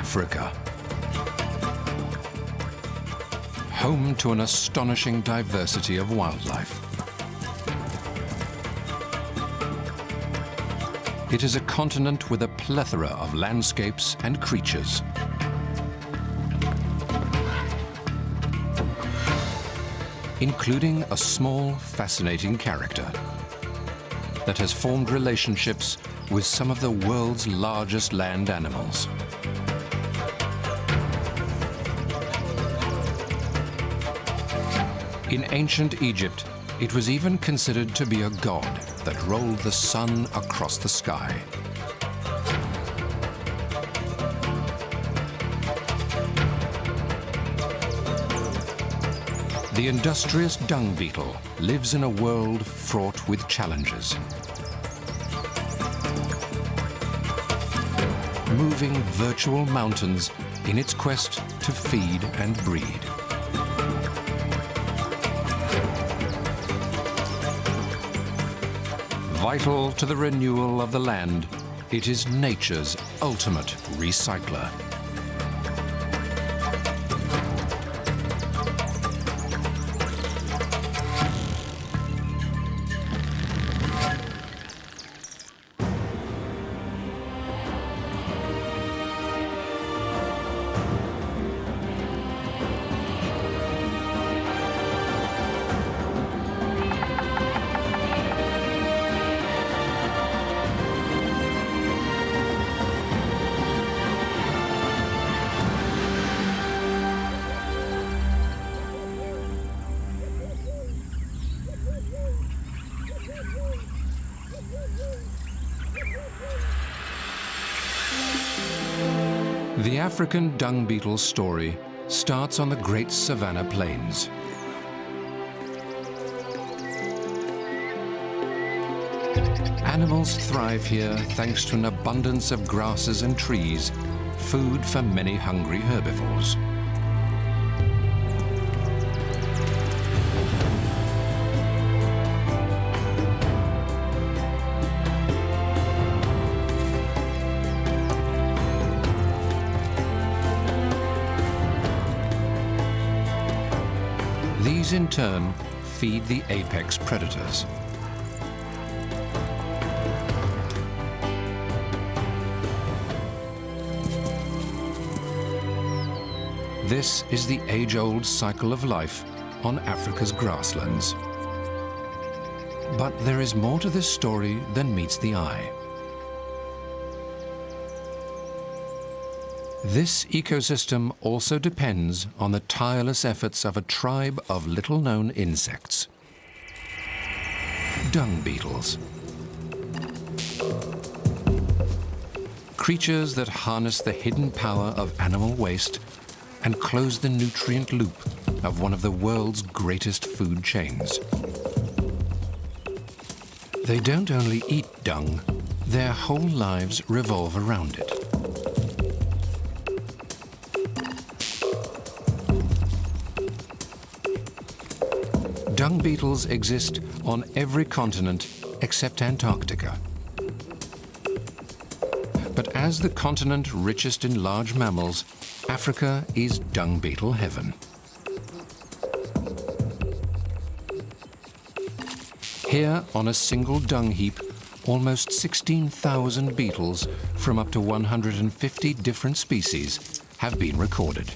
Africa. Home to an astonishing diversity of wildlife. It is a continent with a plethora of landscapes and creatures. Including a small, fascinating character that has formed relationships with some of the world's largest land animals. In ancient Egypt, it was even considered to be a god that rolled the sun across the sky. The industrious dung beetle lives in a world fraught with challenges. Moving virtual mountains in its quest to feed and breed. Vital to the renewal of the land, it is nature's ultimate recycler. The African dung beetle's story starts on the Great Savannah Plains. Animals thrive here thanks to an abundance of grasses and trees, food for many hungry herbivores. These in turn feed the apex predators. This is the age-old cycle of life on Africa's grasslands. But there is more to this story than meets the eye. This ecosystem also depends on the tireless efforts of a tribe of little-known insects. Dung beetles. Creatures that harness the hidden power of animal waste and close the nutrient loop of one of the world's greatest food chains. They don't only eat dung, their whole lives revolve around it. Dung beetles exist on every continent except Antarctica. But as the continent richest in large mammals, Africa is dung beetle heaven. Here, on a single dung heap, almost 16,000 beetles from up to 150 different species have been recorded.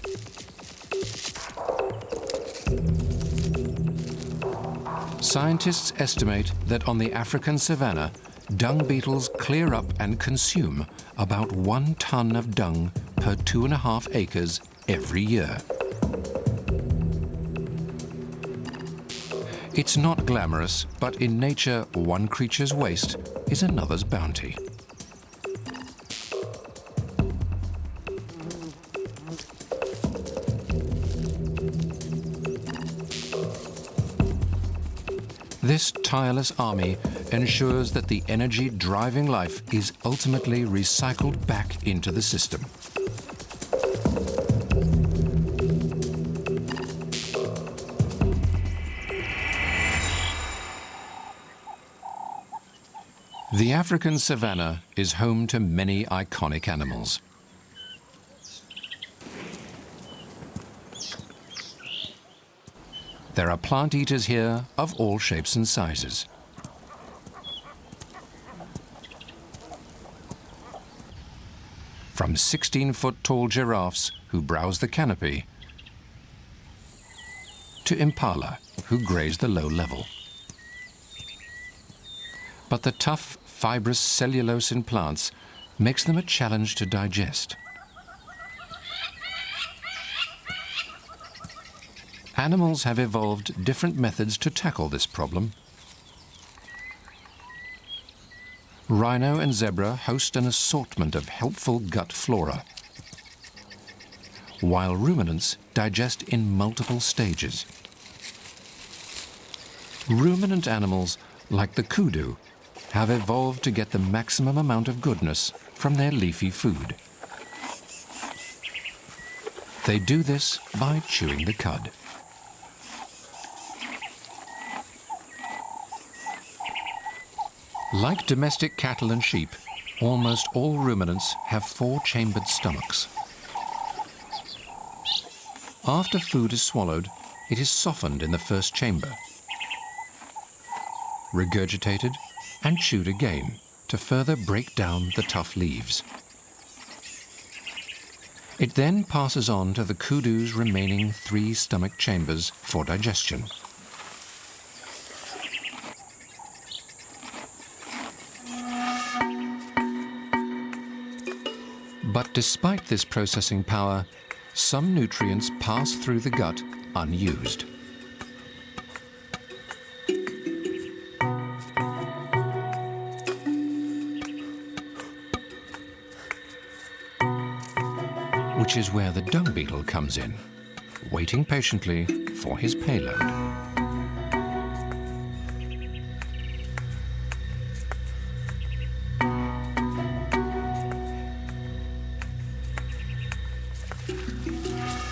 Scientists estimate that on the African savanna, dung beetles clear up and consume about 1 ton of dung per 2.5 acres every year. It's not glamorous, but in nature, one creature's waste is another's bounty. This tireless army ensures that the energy driving life is ultimately recycled back into the system. The African savanna is home to many iconic animals. There are plant eaters here of all shapes and sizes. From 16-foot-tall giraffes who browse the canopy to impala who graze the low level. But the tough, fibrous cellulose in plants makes them a challenge to digest. Animals have evolved different methods to tackle this problem. Rhino and zebra host an assortment of helpful gut flora, while ruminants digest in multiple stages. Ruminant animals, like the kudu, have evolved to get the maximum amount of goodness from their leafy food. They do this by chewing the cud. Like domestic cattle and sheep, almost all ruminants have four-chambered stomachs. After food is swallowed, it is softened in the first chamber, regurgitated and chewed again to further break down the tough leaves. It then passes on to the kudu's remaining 3 stomach chambers for digestion. But despite this processing power, some nutrients pass through the gut unused. Which is where the dung beetle comes in, waiting patiently for his payload.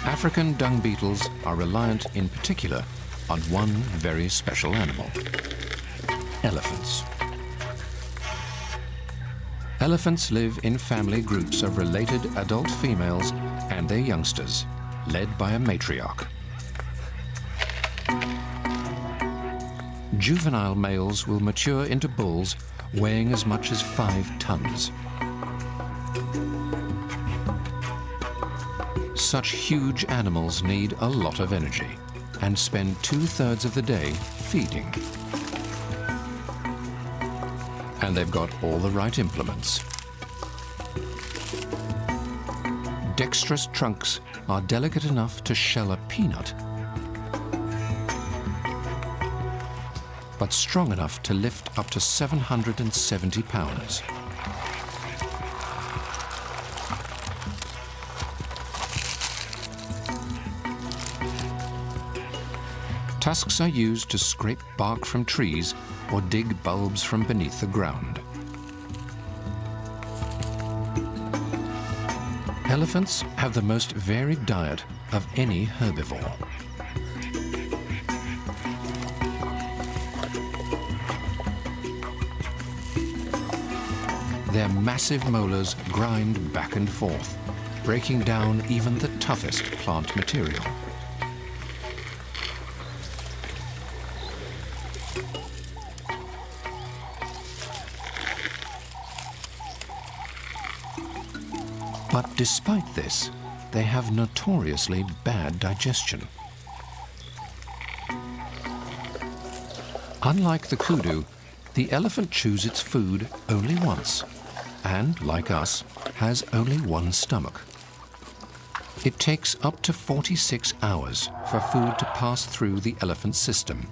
African dung beetles are reliant in particular on one very special animal: elephants. Elephants live in family groups of related adult females and their youngsters, led by a matriarch. Juvenile males will mature into bulls weighing as much as 5 tons. Such huge animals need a lot of energy and spend 2/3 of the day feeding. And they've got all the right implements. Dexterous trunks are delicate enough to shell a peanut, but strong enough to lift up to 770 pounds. Tusks are used to scrape bark from trees or dig bulbs from beneath the ground. Elephants have the most varied diet of any herbivore. Their massive molars grind back and forth, breaking down even the toughest plant material. But despite this, they have notoriously bad digestion. Unlike the kudu, the elephant chews its food only once, and, like us, has only one stomach. It takes up to 46 hours for food to pass through the elephant's system,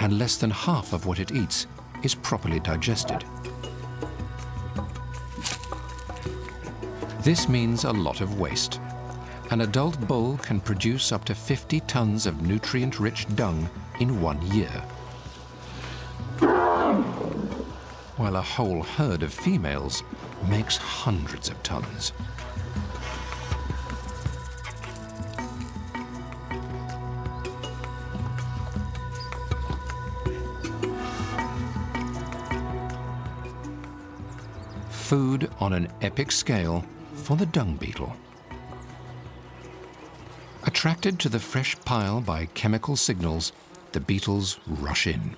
and less than half of what it eats is properly digested. This means a lot of waste. An adult bull can produce up to 50 tons of nutrient-rich dung in 1 year, while a whole herd of females makes hundreds of tons. Food on an epic scale for the dung beetle. Attracted to the fresh pile by chemical signals, the beetles rush in.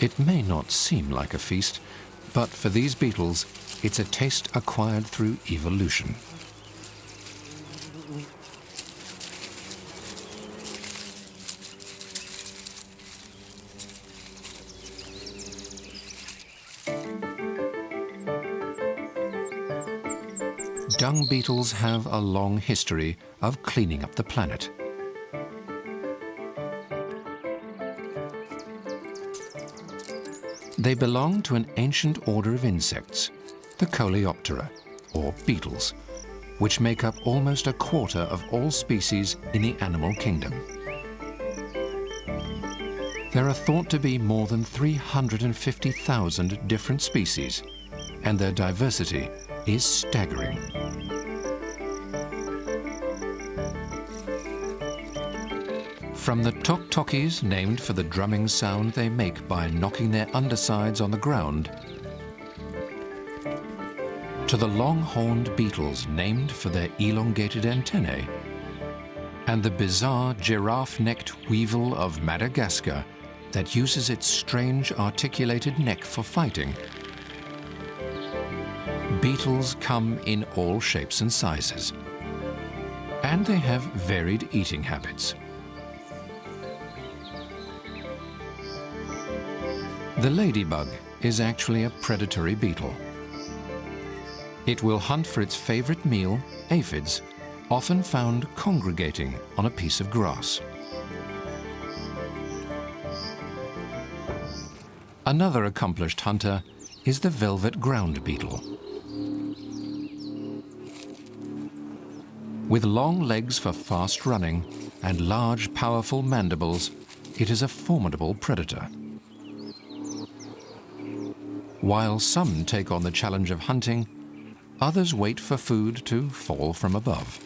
It may not seem like a feast, but for these beetles, it's a taste acquired through evolution. Dung beetles have a long history of cleaning up the planet. They belong to an ancient order of insects, the Coleoptera, or beetles, which make up almost a quarter of all species in the animal kingdom. There are thought to be more than 350,000 different species, and their diversity is staggering. From the tok-tokis, named for the drumming sound they make by knocking their undersides on the ground, to the long-horned beetles named for their elongated antennae, and the bizarre giraffe-necked weevil of Madagascar that uses its strange articulated neck for fighting. Beetles come in all shapes and sizes, and they have varied eating habits. The ladybug is actually a predatory beetle. It will hunt for its favorite meal, aphids, often found congregating on a piece of grass. Another accomplished hunter is the velvet ground beetle. With long legs for fast running and large, powerful mandibles, it is a formidable predator. While some take on the challenge of hunting, others wait for food to fall from above.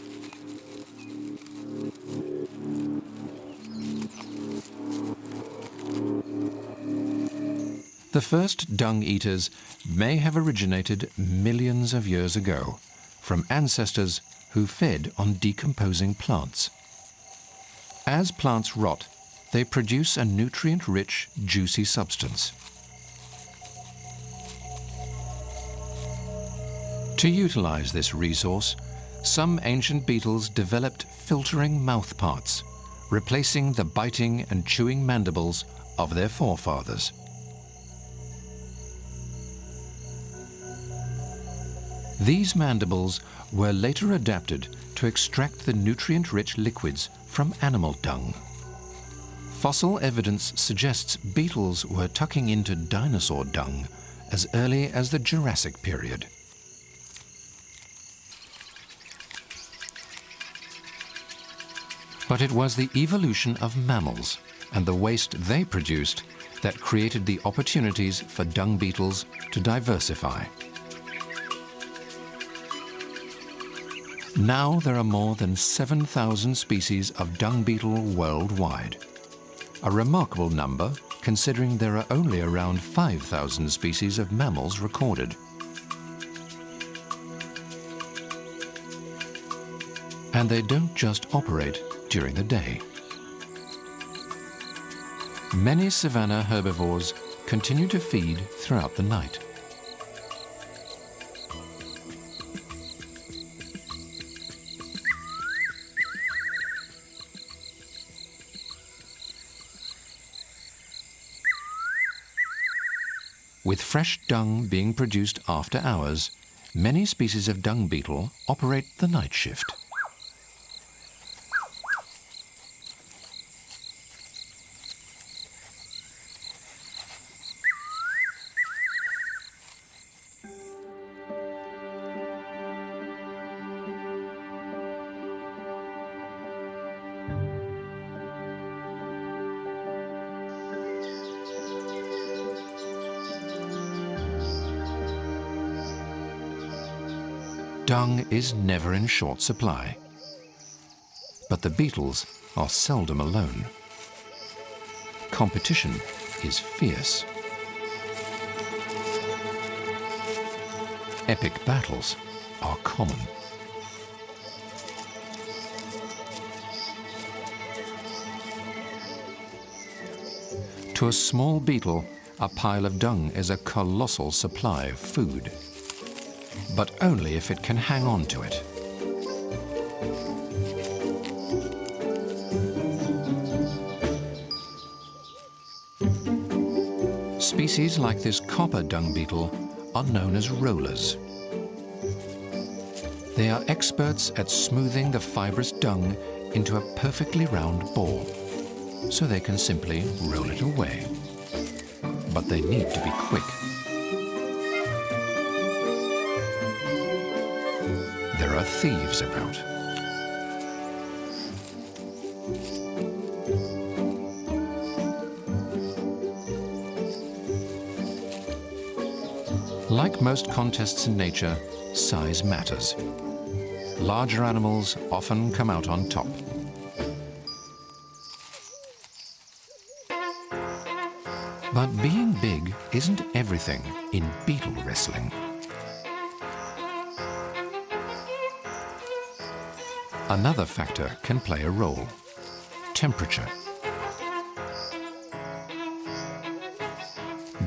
The first dung eaters may have originated millions of years ago from ancestors who fed on decomposing plants. As plants rot, they produce a nutrient-rich, juicy substance. To utilize this resource, some ancient beetles developed filtering mouthparts, replacing the biting and chewing mandibles of their forefathers. These mandibles were later adapted to extract the nutrient-rich liquids from animal dung. Fossil evidence suggests beetles were tucking into dinosaur dung as early as the Jurassic period. But it was the evolution of mammals and the waste they produced that created the opportunities for dung beetles to diversify. Now there are more than 7,000 species of dung beetle worldwide, a remarkable number considering there are only around 5,000 species of mammals recorded. And they don't just operate during the day. Many savanna herbivores continue to feed throughout the night. With fresh dung being produced after hours, many species of dung beetle operate the night shift. Dung is never in short supply, but the beetles are seldom alone. Competition is fierce. Epic battles are common. To a small beetle, a pile of dung is a colossal supply of food, but only if it can hang on to it. Species like this copper dung beetle are known as rollers. They are experts at smoothing the fibrous dung into a perfectly round ball, so they can simply roll it away. But they need to be quick. There are thieves about. Like most contests in nature, size matters. Larger animals often come out on top. But being big isn't everything in beetle wrestling. Another factor can play a role: temperature.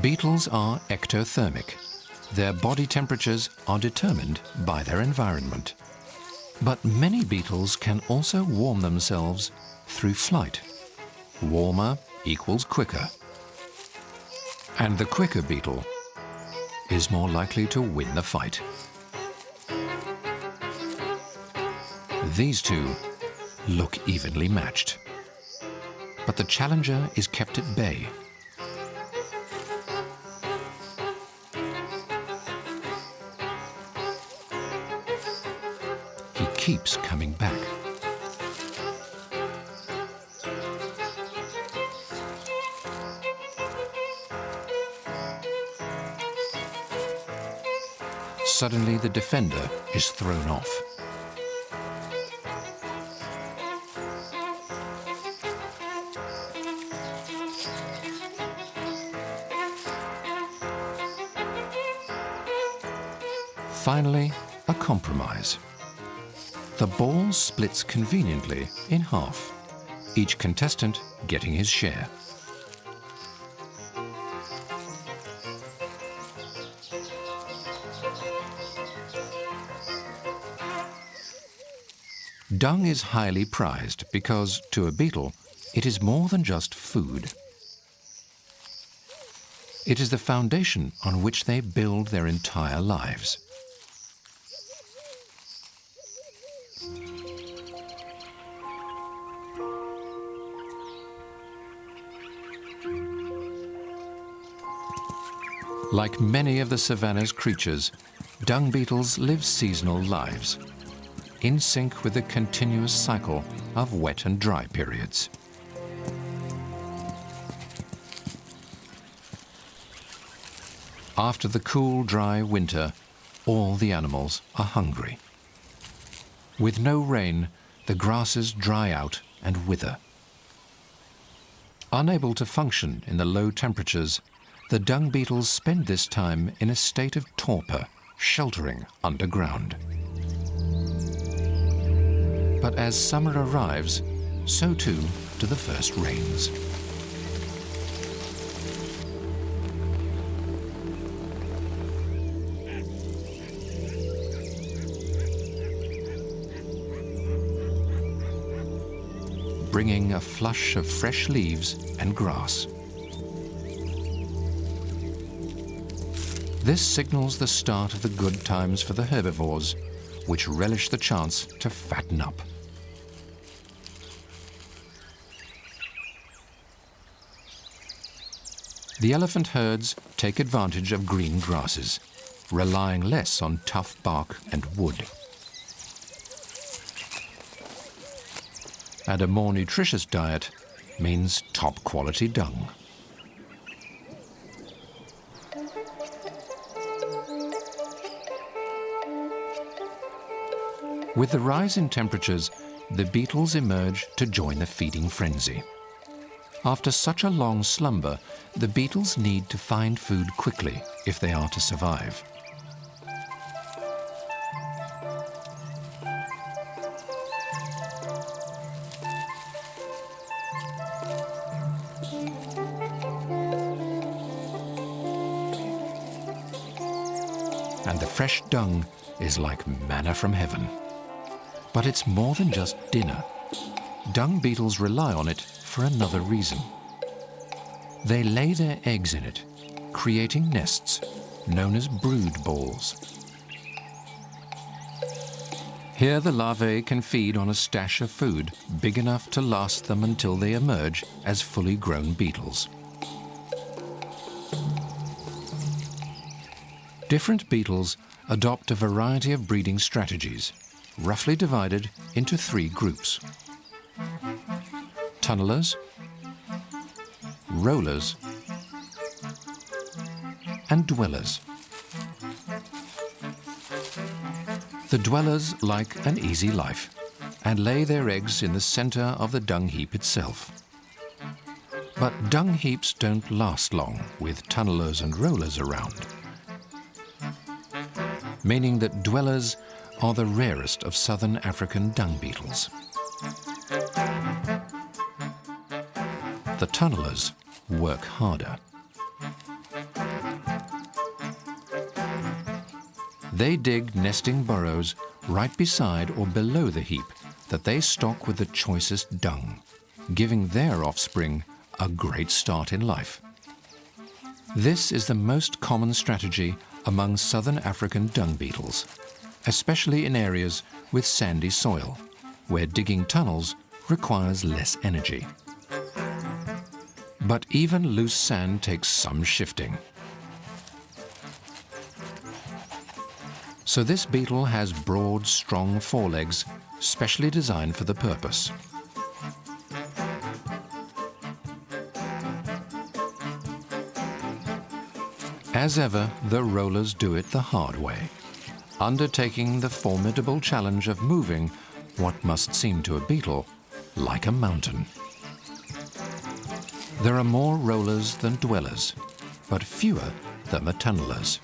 Beetles are ectothermic. Their body temperatures are determined by their environment. But many beetles can also warm themselves through flight. Warmer equals quicker. And the quicker beetle is more likely to win the fight. These two look evenly matched. But the challenger is kept at bay. He keeps coming back. Suddenly, the defender is thrown off. Finally, a compromise. The ball splits conveniently in half, each contestant getting his share. Dung is highly prized because, to a beetle, it is more than just food. It is the foundation on which they build their entire lives. Like many of the savanna's creatures, dung beetles live seasonal lives, in sync with the continuous cycle of wet and dry periods. After the cool, dry winter, all the animals are hungry. With no rain, the grasses dry out and wither. Unable to function in the low temperatures, the dung beetles spend this time in a state of torpor, sheltering underground. But as summer arrives, so too do the first rains. Bringing a flush of fresh leaves and grass. This signals the start of the good times for the herbivores, which relish the chance to fatten up. The elephant herds take advantage of green grasses, relying less on tough bark and wood. And a more nutritious diet means top-quality dung. With the rise in temperatures, the beetles emerge to join the feeding frenzy. After such a long slumber, the beetles need to find food quickly if they are to survive. And the fresh dung is like manna from heaven. But it's more than just dinner. Dung beetles rely on it for another reason. They lay their eggs in it, creating nests known as brood balls. Here the larvae can feed on a stash of food big enough to last them until they emerge as fully grown beetles. Different beetles adopt a variety of breeding strategies, roughly divided into 3 groups: tunnelers, rollers, and dwellers. The dwellers like an easy life and lay their eggs in the center of the dung heap itself. But dung heaps don't last long with tunnelers and rollers around, meaning that dwellers are the rarest of southern African dung beetles. The tunnelers work harder. They dig nesting burrows right beside or below the heap that they stock with the choicest dung, giving their offspring a great start in life. This is the most common strategy among southern African dung beetles, especially in areas with sandy soil, where digging tunnels requires less energy. But even loose sand takes some shifting. So this beetle has broad, strong forelegs, specially designed for the purpose. As ever, the rollers do it the hard way, undertaking the formidable challenge of moving what must seem to a beetle like a mountain. There are more rollers than dwellers, but fewer than the tunnelers.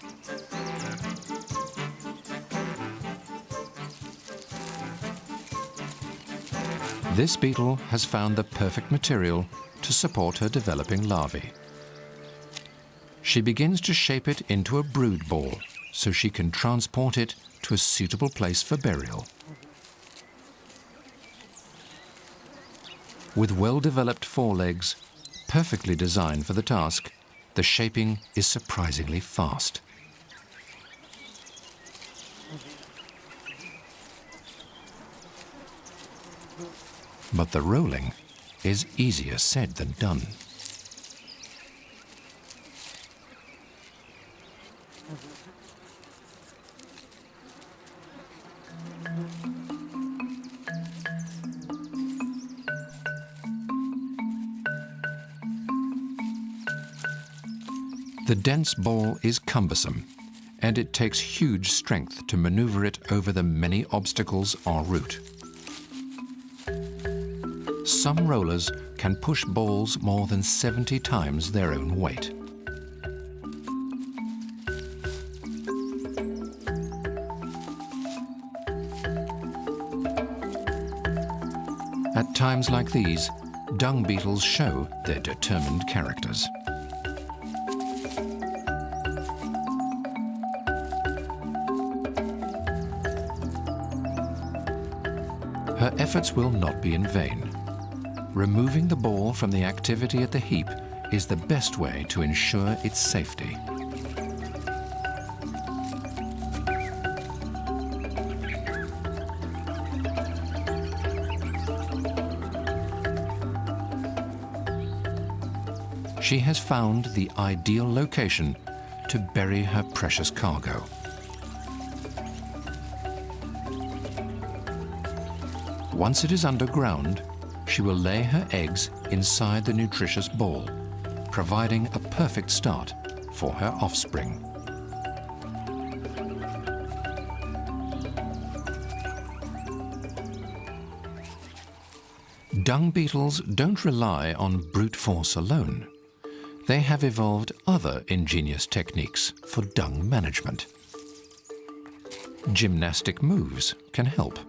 This beetle has found the perfect material to support her developing larvae. She begins to shape it into a brood ball so she can transport it to a suitable place for burial. With well-developed forelegs, perfectly designed for the task, the shaping is surprisingly fast. But the rolling is easier said than done. The dense ball is cumbersome, and it takes huge strength to maneuver it over the many obstacles en route. Some rollers can push balls more than 70 times their own weight. At times like these, dung beetles show their determined characters. Her efforts will not be in vain. Removing the ball from the activity at the heap is the best way to ensure its safety. She has found the ideal location to bury her precious cargo. Once it is underground, she will lay her eggs inside the nutritious ball, providing a perfect start for her offspring. Dung beetles don't rely on brute force alone. They have evolved other ingenious techniques for dung management. Gymnastic moves can help.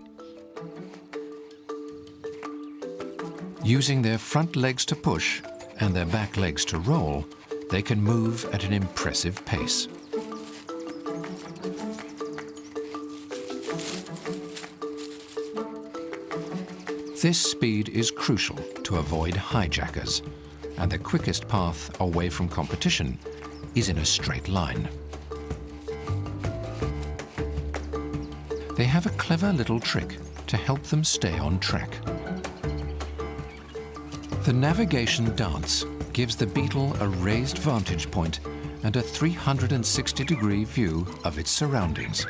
Using their front legs to push and their back legs to roll, they can move at an impressive pace. This speed is crucial to avoid hijackers, and the quickest path away from competition is in a straight line. They have a clever little trick to help them stay on track. The navigation dance gives the beetle a raised vantage point and a 360-degree view of its surroundings.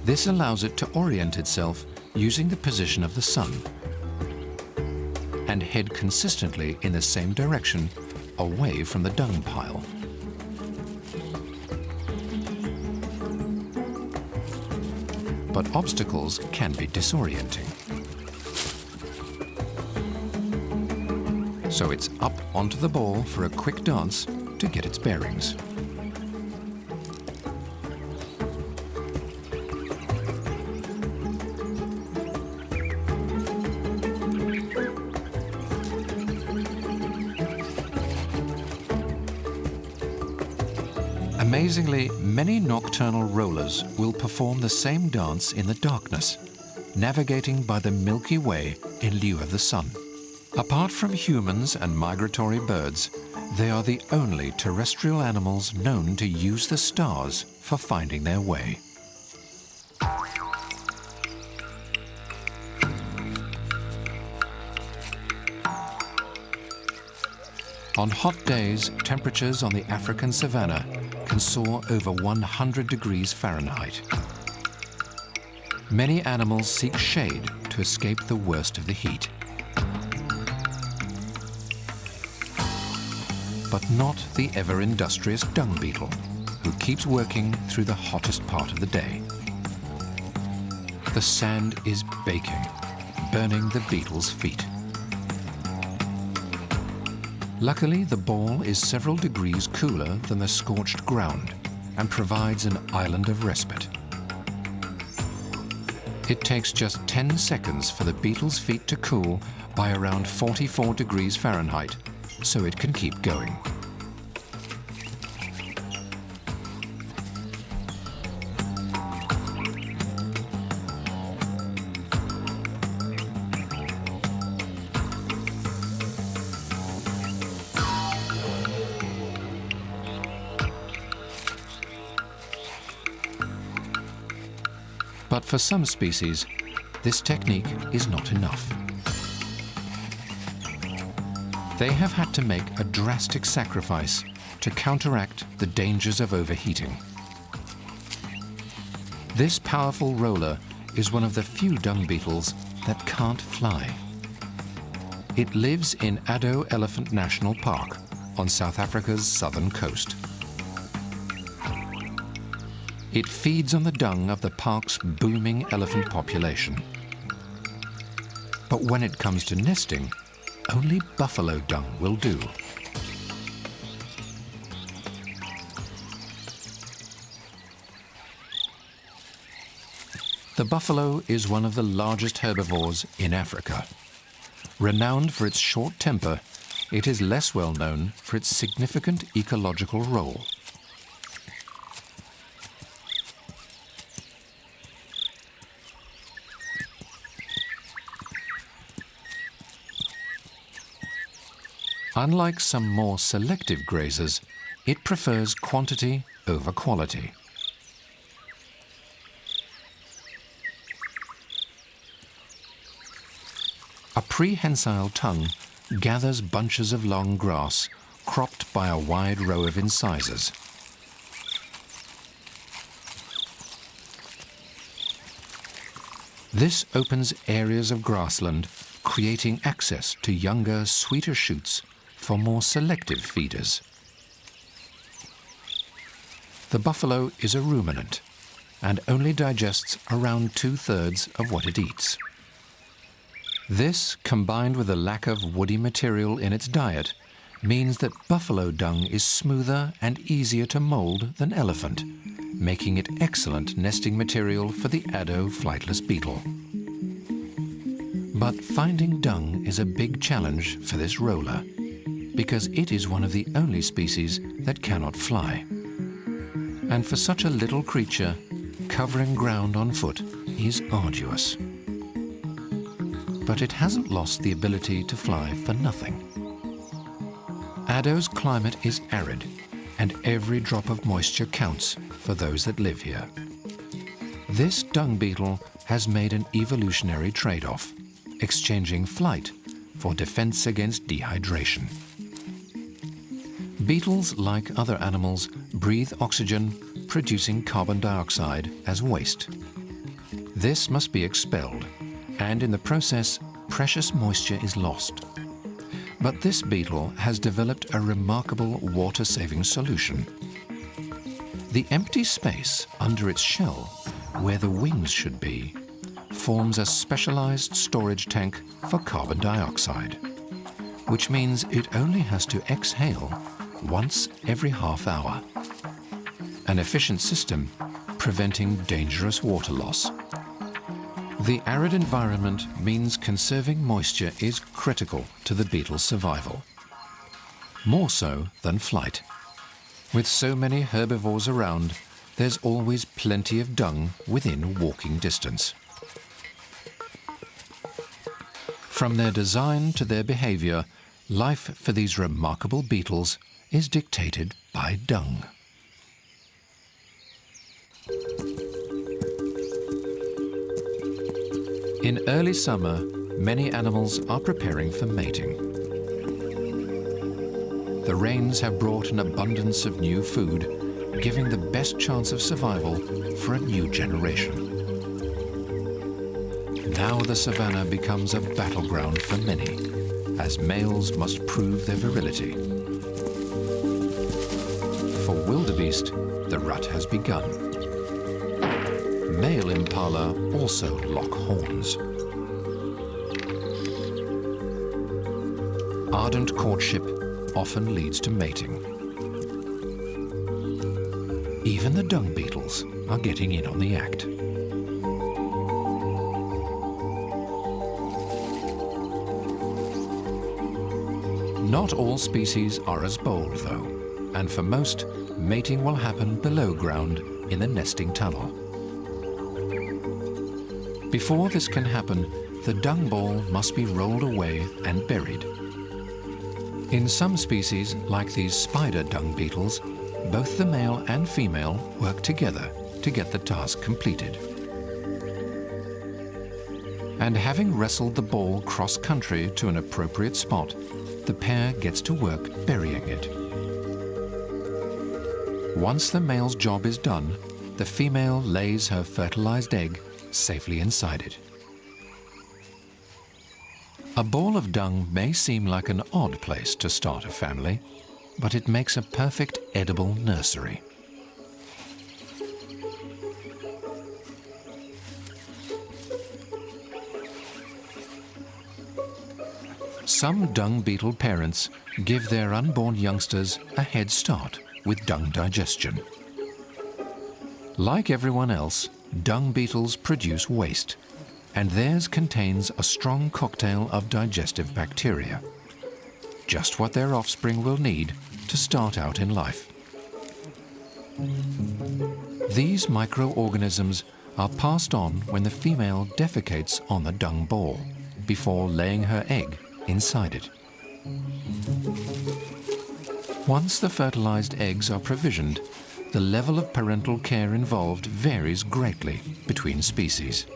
This allows it to orient itself using the position of the sun and head consistently in the same direction away from the dung pile. But obstacles can be disorienting. So it's up onto the ball for a quick dance to get its bearings. Amazingly, many nocturnal rollers will perform the same dance in the darkness, navigating by the Milky Way in lieu of the sun. Apart from humans and migratory birds, they are the only terrestrial animals known to use the stars for finding their way. On hot days, temperatures on the African savanna can soar over 100 degrees Fahrenheit. Many animals seek shade to escape the worst of the heat. But not the ever-industrious dung beetle, who keeps working through the hottest part of the day. The sand is baking, burning the beetle's feet. Luckily, the ball is several degrees cooler than the scorched ground and provides an island of respite. It takes just 10 seconds for the beetle's feet to cool by around 44 degrees Fahrenheit, so it can keep going. But for some species, this technique is not enough. They have had to make a drastic sacrifice to counteract the dangers of overheating. This powerful roller is one of the few dung beetles that can't fly. It lives in Addo Elephant National Park on South Africa's southern coast. It feeds on the dung of the park's booming elephant population. But when it comes to nesting, only buffalo dung will do. The buffalo is one of the largest herbivores in Africa. Renowned for its short temper, it is less well known for its significant ecological role. Unlike some more selective grazers, it prefers quantity over quality. A prehensile tongue gathers bunches of long grass, cropped by a wide row of incisors. This opens areas of grassland, creating access to younger, sweeter shoots for more selective feeders. The buffalo is a ruminant and only digests around 2/3 of what it eats. This, combined with a lack of woody material in its diet, means that buffalo dung is smoother and easier to mold than elephant, making it excellent nesting material for the addo flightless beetle. But finding dung is a big challenge for this roller, because it is one of the only species that cannot fly. And for such a little creature, covering ground on foot is arduous. But it hasn't lost the ability to fly for nothing. Addo's climate is arid, and every drop of moisture counts for those that live here. This dung beetle has made an evolutionary trade-off, exchanging flight for defense against dehydration. Beetles, like other animals, breathe oxygen, producing carbon dioxide as waste. This must be expelled, and in the process, precious moisture is lost. But this beetle has developed a remarkable water-saving solution. The empty space under its shell, where the wings should be, forms a specialized storage tank for carbon dioxide, which means it only has to exhale once every half hour. An efficient system preventing dangerous water loss. The arid environment means conserving moisture is critical to the beetle's survival. More so than flight. With so many herbivores around, there's always plenty of dung within walking distance. From their design to their behavior, life for these remarkable beetles is dictated by dung. In early summer, many animals are preparing for mating. The rains have brought an abundance of new food, giving the best chance of survival for a new generation. Now the savanna becomes a battleground for many, as males must prove their virility. For wildebeest, the rut has begun. Male impala also lock horns. Ardent courtship often leads to mating. Even the dung beetles are getting in on the act. Not all species are as bold, though, and for most, mating will happen below ground in the nesting tunnel. Before this can happen, the dung ball must be rolled away and buried. In some species, like these spider dung beetles, both the male and female work together to get the task completed. And having wrestled the ball cross-country to an appropriate spot, the pair gets to work burying it. Once the male's job is done, the female lays her fertilized egg safely inside it. A ball of dung may seem like an odd place to start a family, but it makes a perfect edible nursery. Some dung beetle parents give their unborn youngsters a head start with dung digestion. Like everyone else, dung beetles produce waste, and theirs contains a strong cocktail of digestive bacteria, just what their offspring will need to start out in life. These microorganisms are passed on when the female defecates on the dung ball before laying her egg inside it. Once the fertilized eggs are provisioned, the level of parental care involved varies greatly between species.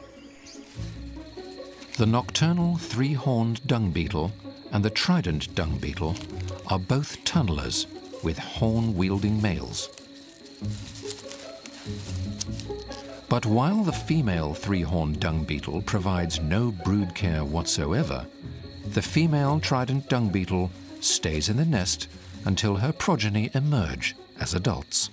The nocturnal three-horned dung beetle and the trident dung beetle are both tunnelers with horn-wielding males. But while the female three-horned dung beetle provides no brood care whatsoever, the female trident dung beetle stays in the nest until her progeny emerge as adults.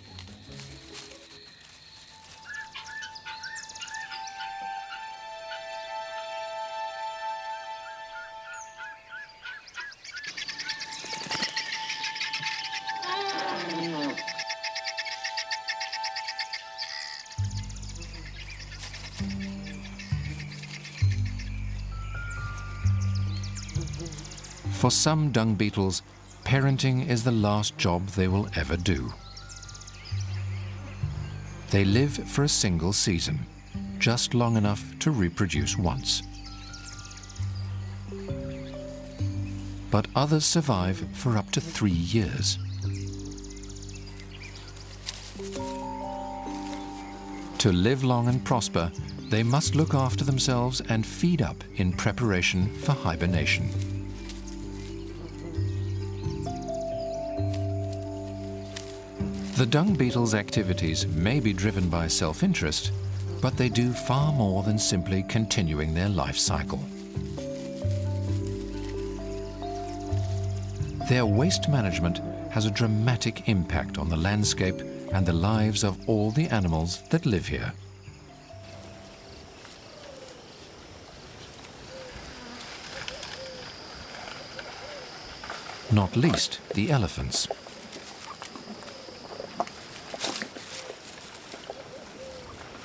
For some dung beetles, parenting is the last job they will ever do. They live for a single season, just long enough to reproduce once. But others survive for up to 3 years. To live long and prosper, they must look after themselves and feed up in preparation for hibernation. The dung beetle's activities may be driven by self-interest, but they do far more than simply continuing their life cycle. Their waste management has a dramatic impact on the landscape and the lives of all the animals that live here. Not least the elephants.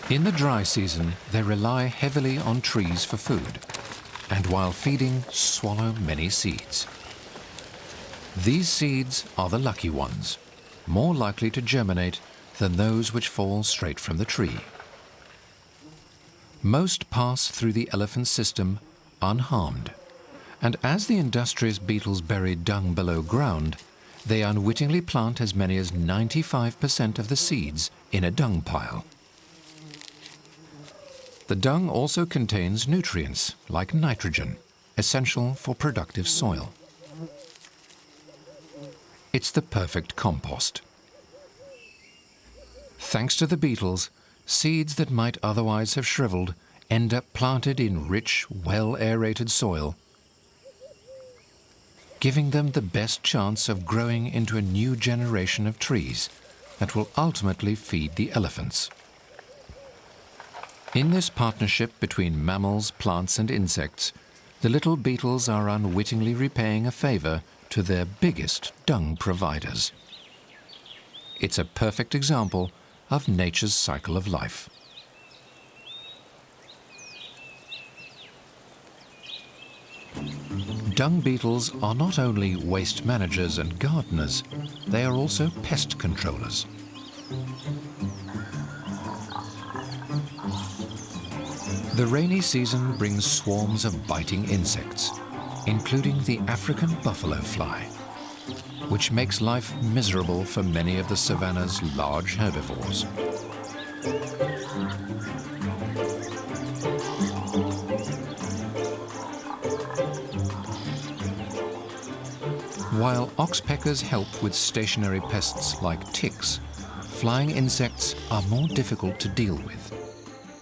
In the dry season, they rely heavily on trees for food, and while feeding, swallow many seeds. These seeds are the lucky ones, more likely to germinate than those which fall straight from the tree. Most pass through the elephant system unharmed, and as the industrious beetles bury dung below ground, they unwittingly plant as many as 95% of the seeds in a dung pile. The dung also contains nutrients like nitrogen, essential for productive soil. It's the perfect compost. Thanks to the beetles, seeds that might otherwise have shriveled end up planted in rich, well-aerated soil, giving them the best chance of growing into a new generation of trees that will ultimately feed the elephants. In this partnership between mammals, plants and insects, the little beetles are unwittingly repaying a favor to their biggest dung providers. It's a perfect example of nature's cycle of life. Dung beetles are not only waste managers and gardeners, they are also pest controllers. The rainy season brings swarms of biting insects, including the African buffalo fly, which makes life miserable for many of the savanna's large herbivores. While oxpeckers help with stationary pests like ticks, flying insects are more difficult to deal with.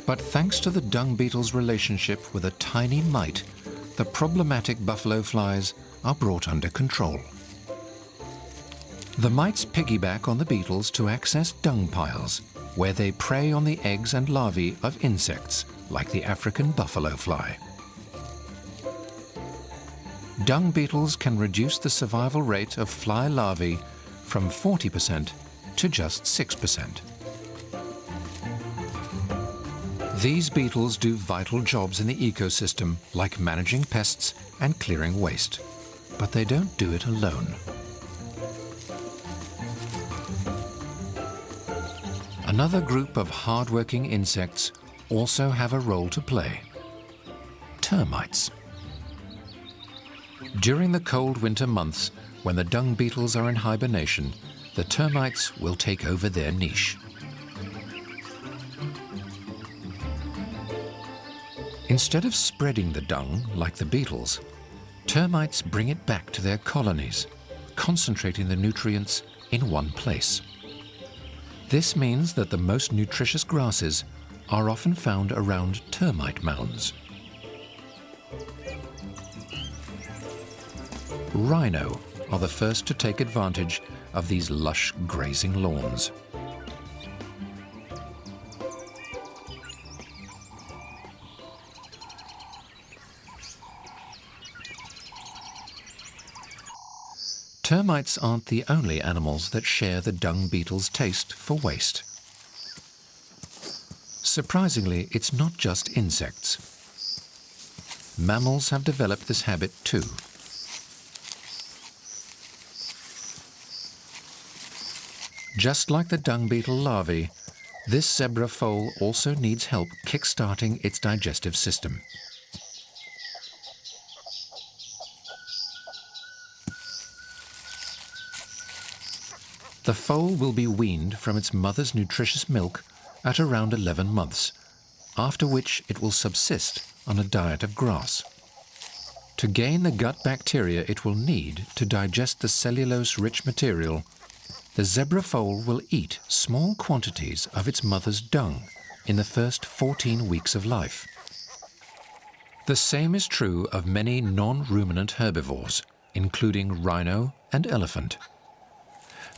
But thanks to the dung beetle's relationship with a tiny mite, the problematic buffalo flies are brought under control. The mites piggyback on the beetles to access dung piles, where they prey on the eggs and larvae of insects, like the African buffalo fly. Dung beetles can reduce the survival rate of fly larvae from 40% to just 6%. These beetles do vital jobs in the ecosystem, like managing pests and clearing waste. But they don't do it alone. Another group of hard-working insects also have a role to play: termites. During the cold winter months, when the dung beetles are in hibernation, the termites will take over their niche. Instead of spreading the dung like the beetles, termites bring it back to their colonies, concentrating the nutrients in one place. This means that the most nutritious grasses are often found around termite mounds. Rhino are the first to take advantage of these lush grazing lawns. Termites aren't the only animals that share the dung beetle's taste for waste. surprisingly, it's not just insects. Mammals have developed this habit too. Just like the dung beetle larvae, this zebra foal also needs help kick-starting its digestive system. The foal will be weaned from its mother's nutritious milk at around 11 months, after which it will subsist on a diet of grass. To gain the gut bacteria it will need to digest the cellulose-rich material, the zebra foal will eat small quantities of its mother's dung in the first 14 weeks of life. The same is true of many non-ruminant herbivores, including rhino and elephant.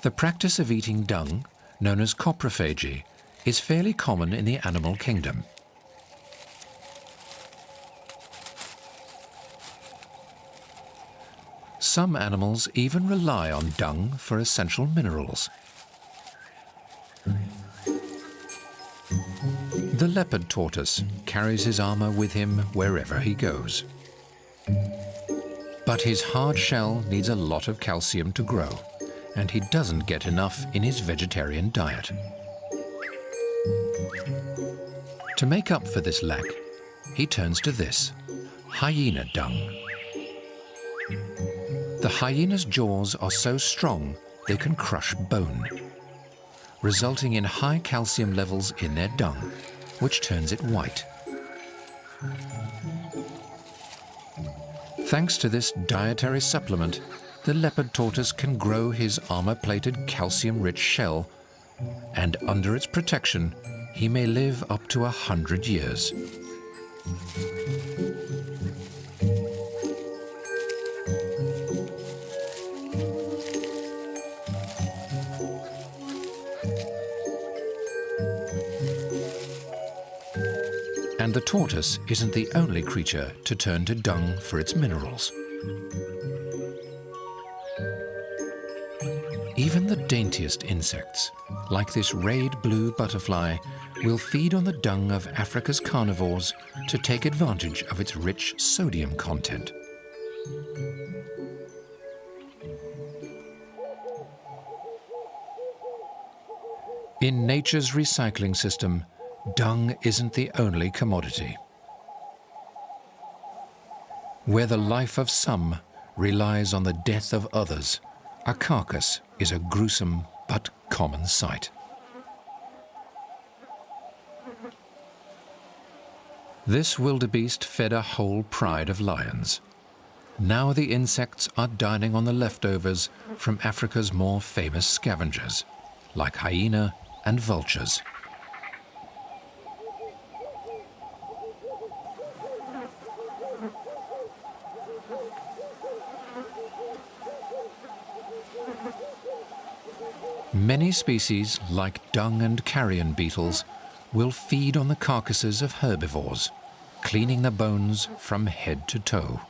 The practice of eating dung, known as coprophagy, is fairly common in the animal kingdom. Some animals even rely on dung for essential minerals. The leopard tortoise carries his armor with him wherever he goes. But his hard shell needs a lot of calcium to grow, and he doesn't get enough in his vegetarian diet. To make up for this lack, he turns to this, hyena dung. The hyena's jaws are so strong they can crush bone, resulting in high calcium levels in their dung, which turns it white. Thanks to this dietary supplement, the leopard tortoise can grow his armor-plated calcium-rich shell, and under its protection, he may live up to 100 years. And the tortoise isn't the only creature to turn to dung for its minerals. Even the daintiest insects, like this rayed blue butterfly, will feed on the dung of Africa's carnivores to take advantage of its rich sodium content. In nature's recycling system, dung isn't the only commodity. Where the life of some relies on the death of others, a carcass is a gruesome but common sight. This wildebeest fed a whole pride of lions. Now the insects are dining on the leftovers from Africa's more famous scavengers, like hyena and vultures. Many species, like dung and carrion beetles, will feed on the carcasses of herbivores, cleaning the bones from head to toe.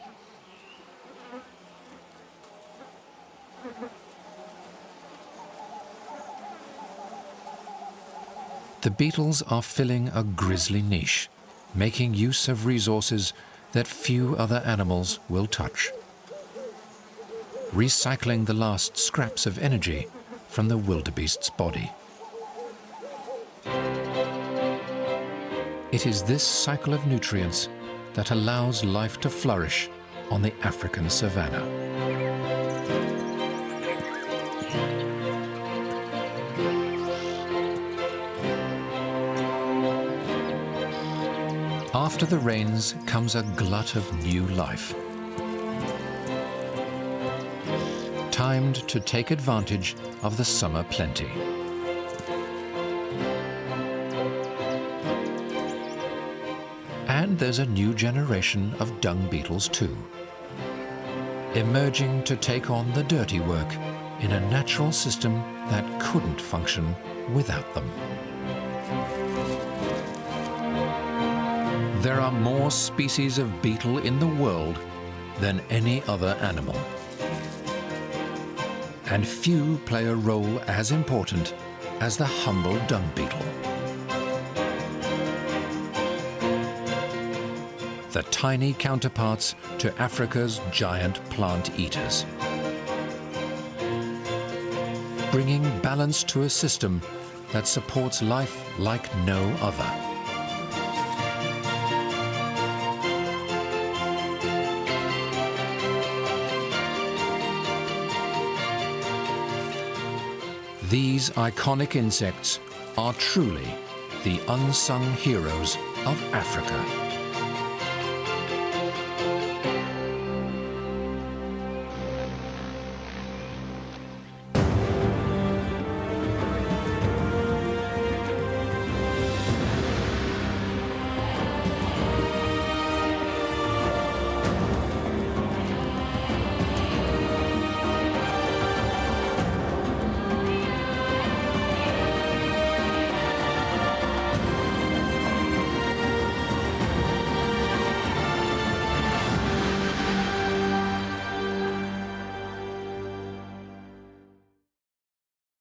The beetles are filling a grisly niche, making use of resources that few other animals will touch. Recycling the last scraps of energy from the wildebeest's body. It is this cycle of nutrients that allows life to flourish on the African savanna. After the rains comes a glut of new life, timed to take advantage of the summer plenty. And there's a new generation of dung beetles too, emerging to take on the dirty work in a natural system that couldn't function without them. There are more species of beetle in the world than any other animal. And few play a role as important as the humble dung beetle. the tiny counterparts to Africa's giant plant eaters. Bringing balance to a system that supports life like no other. These iconic insects are truly the unsung heroes of Africa.